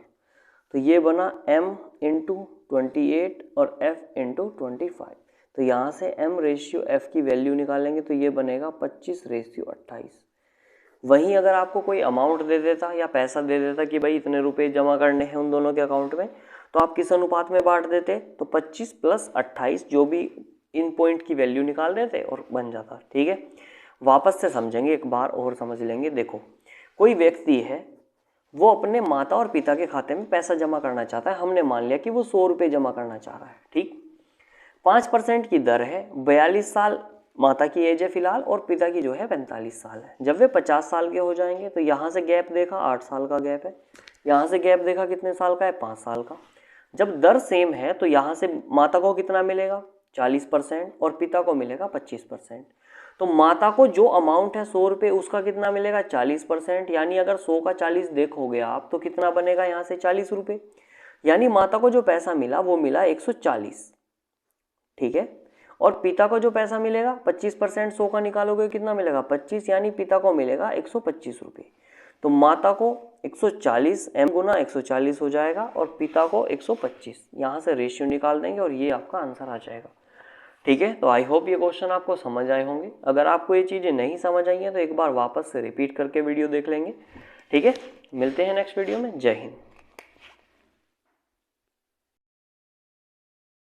तो ये बना m इंटू 28 और f इंटू 25। तो यहाँ से m रेशियो f की वैल्यू निकालेंगे तो ये बनेगा 25/28। वहीं अगर आपको कोई अमाउंट दे देता या पैसा दे देता कि भाई इतने रुपए जमा करने हैं उन दोनों के अकाउंट में, तो आप किस अनुपात में बांट देते, तो 25 + 28 जो भी इन पॉइंट की वैल्यू निकाल देते और बन जाता, ठीक है। वापस से समझेंगे, एक बार और समझ लेंगे। देखो कोई व्यक्ति है, वो अपने माता और पिता के खाते में पैसा जमा करना चाहता है। हमने मान लिया कि वो 100 रुपये जमा करना चाह रहा है, ठीक। 5% की दर है, 42 साल माता की एज है फिलहाल और पिता की जो है 45 साल है। जब वे 50 साल के हो जाएंगे तो यहाँ से गैप देखा 8 साल का गैप है, यहाँ से गैप देखा कितने साल का है, 5 साल का। जब दर सेम है तो यहाँ से माता को कितना मिलेगा, 40% और पिता को मिलेगा 25%। तो माता को जो अमाउंट है 100 रुपये, उसका कितना मिलेगा, 40%। यानी अगर 100 का 40 देखोगे आप तो कितना बनेगा यहाँ से, 40 रुपये। यानी माता को जो पैसा मिला वो मिला 140, ठीक है। और पिता को जो पैसा मिलेगा 25% 100 का निकालोगे कितना मिलेगा, 25। यानी पिता को मिलेगा 125 रुपये। तो माता को 140 m गुना 140 हो जाएगा और पिता को 125। यहाँ से रेशियो निकाल देंगे और ये आपका आंसर आ जाएगा, ठीक है। तो आई होप ये क्वेश्चन आपको समझ आए होंगे। अगर आपको ये चीज़ें नहीं समझ आई हैं तो एक बार वापस से रिपीट करके वीडियो देख लेंगे, ठीक है। मिलते हैं नेक्स्ट वीडियो में। जय हिंद।